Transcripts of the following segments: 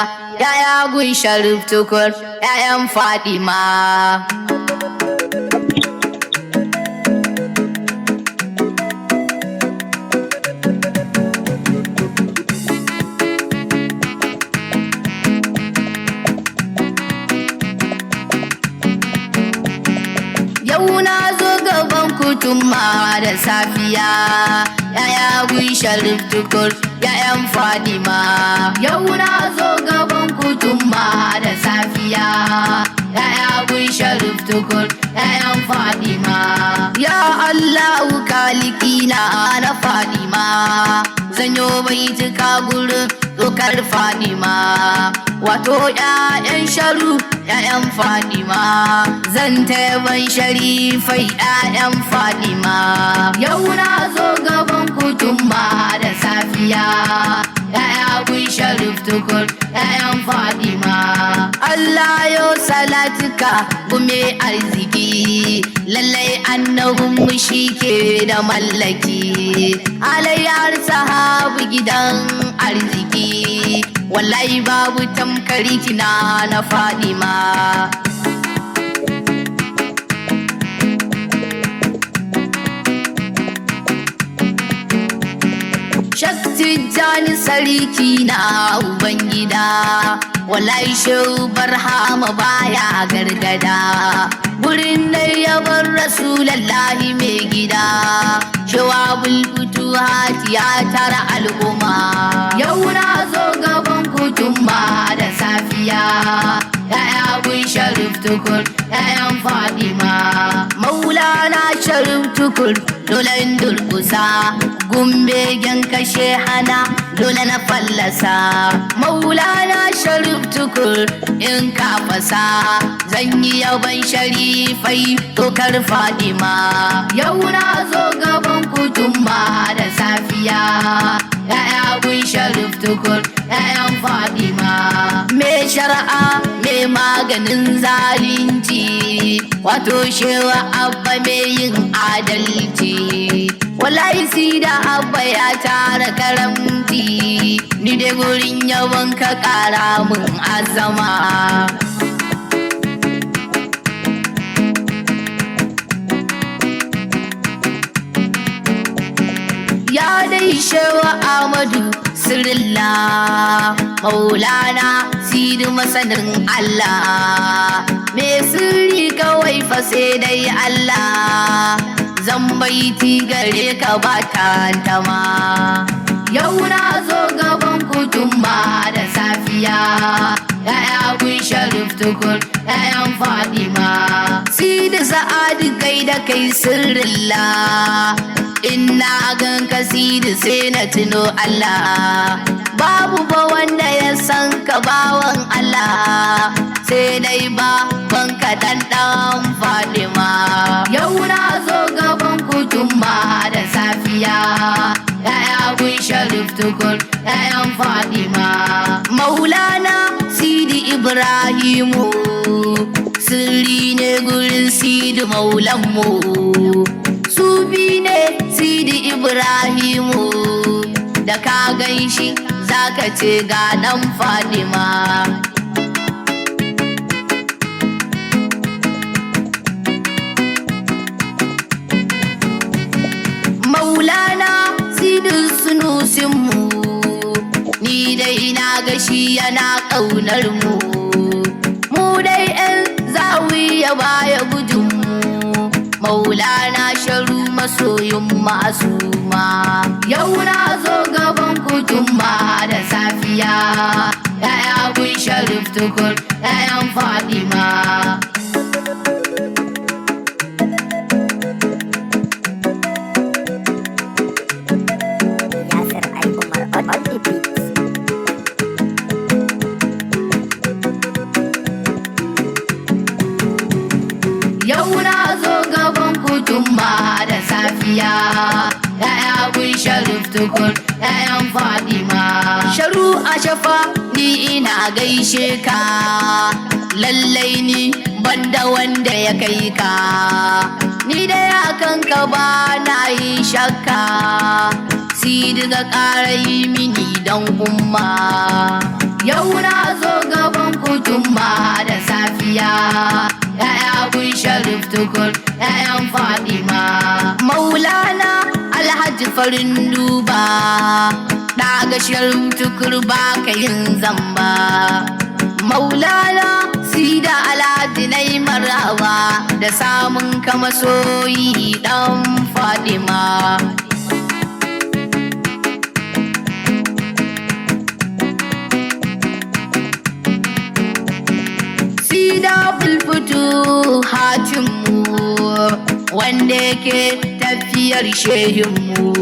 Yaya gun Sharif Tukur, ‘ya'yan Fadima. Yau na zo gaban kutumma da safiya, ‘ya'ya gun Sharif Tukur, ‘ya'yan Fadima. Yau na zo gaban kutumma da safiya, ‘ya'ya gun Sharif Tukur, ‘ya'yan Fadima. Ya Allahu kalikina na Fadima, zanyo baituka gurin tsokar Fadima. Wato ‘ya'yan Sharu, ‘ya'yan Fadima, zan taiban sharifai ‘ya'yan Fadima. Yau na zo gaban kutumma da safiya, ‘ya'ya gun Sharif Tukur, ‘ya'yan Fadima. Allah yo salatuka gume arziki, lallai annabinmu shi ke da mallaki. Alayyar sahabu gidan arziki, wallahi babu tamkari kina na Fadima. Tijjani sarki na Ubangida, wallahi shehu barhama baya gargada. Gurin da yabar Rasulallahi mai gida, shawabul futuhat ya tara al'umma. Yau na zo gaban kutumma da safiya, ‘ya'ya gun Sharif Tukur, ‘ya'yan Fadima. Maulana Sharif Tukur, dole in durkusa, gumbegen kashe hana dole na fallasa. Maulana Sharif Tukur, in ka fasa, zan yi yaban sharifai tokar Fadima. Yau na zo gaban kutumma da safiya, ‘ya'ya gun Sharif Tukur, ‘ya'yan Fadima. Me shari'a me maganin zalunci, wato shewa abba me yin adalci. Wallahi si da abba ya tara karamci, ni da gurin yawan ka kara mun azama. Ya dai shewa Ahmadu Sirrillah, Maulana Sidi masanin Allah, me sirri kawai fa sai dai Allah, zan baiti gare ka ba tantama. Yau na zo gaban kutumma da safiya, ‘ya'ya gun Sharif Tukur, ‘ya'yan Fadima. Sidi Sa'adu kai da kai Sirrillah, inna gan ka Sidi sai na tuno Allah. Babu ba wanda ya san ka bawan Allah, sai dai ba banka dan Fadima. Yau na zo gaban kutumma da safiya, ‘ya'ya gun Sharif Tukur, ‘ya'yan Fadima. Maulana Sidi Ibrahimu, sirri ne gurin Sidi Maulanmu. Sufi ne Sidi Ibrahimu, da ka gan shi zaka ce ga ɗan Fadima. Maulana Sidi Sunusinmu, ni dai na ga shi yana ƙaunar mu. Mu dai ‘yan zawiya baya gudunmu, Maulana Sharu masoyin masuma. Yau na zo gaban kutumma da safiya, ‘ya'ya gun Sharif Tukur, ‘ya'yan Fadima. Yau na zo gaban kutumma da safiya, ‘ya'ya gun Sharif Tukur, ‘ya'yan Fadima. Sharu a shafa ni ina gaishe ka, lallai ni banda wanda ya kai ka. Ni da ya kanka ba na yi shakka, Sidi ga ƙara yi mini dan umma. Yau na ya'ya kun sharif tukur ya'yan fadima maulana alhaji farin duba daga sharif tukur ba ka yin zamba maulana sida alhaji nai marhaba da samun ka masoyi dan fadima bulfutu hatinmu wanda yake tafiyar shehinmu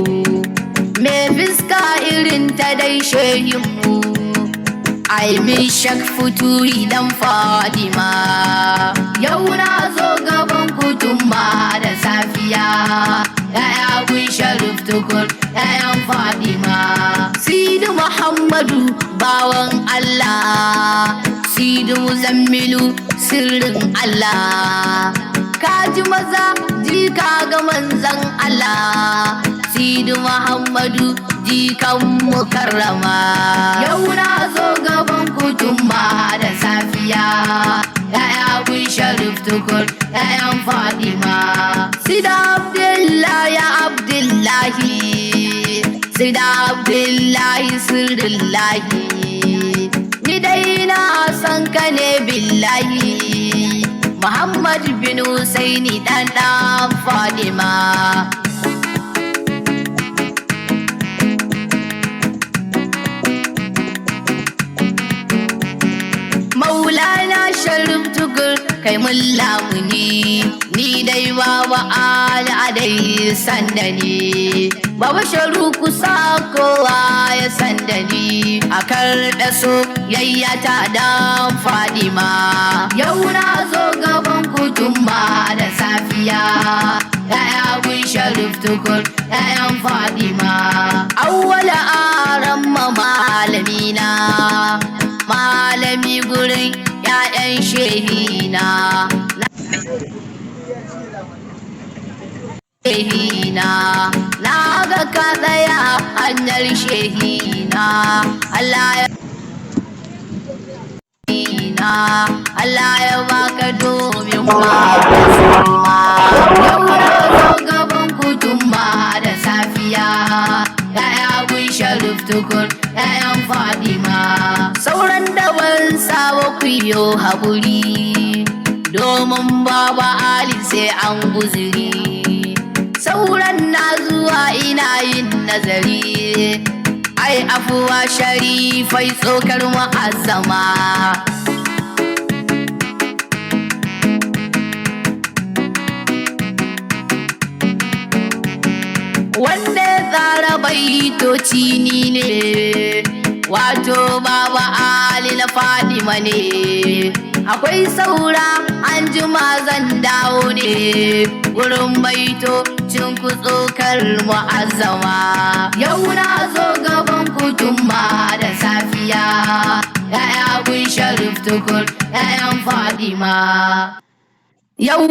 me fiska irin ta dai shehinmu ai min shak futu idan fadima yau na zo gaban kutumma da safiya ya'ya kun sharif tukur ya'yan fadima sidi muhammadu bawan allah Sidi Muzammilu sirrin Allah kaji maza jika ga manzan Allah Sidi Muhammadu jikan mukarrama yau na zo gaban kutumma da safiya ya'ya kun sharif tukur ya'yan fadima Sida Abdullahi Abdullahi Sida Abdullahi sirrillahi ni dai na san ka ne billahi Muhammad bin Husaini dan Fadima Maulana Sharif Tukur kai mun lamuni ni dai baba al'adai sandani baba sharu kusa kowa ya sandani akar da so yayyata dan fadima yau na zo gaban kutumma da safiya ya'ya kun Sharif Tukur ya'yan fadima awwala aran malamina malami gurin ya'yan shehina shehina na ga ka tsaya hanyar shehina Allah ya Allah ya baka domin ma yau na zo gaban kutumma da safiya ya'ya kun Sharif Tukur ya'yan fadima sauran da ban sawa kuyo haƙuri domin baba Ali sai an guzuri sauran na zuwa ina yin nazari ai afuwa sharifai tsokar mu'azzama wanda ya tsara baitoci ni ne wato baba Ali na Fadima ne akwai saura an jima zan dawo ne wurin baito cin kutsokar mu'azzama yau na zo gaban kutumma da safiya ya'ya kun Sharif Tukur ya'yan Fadima yau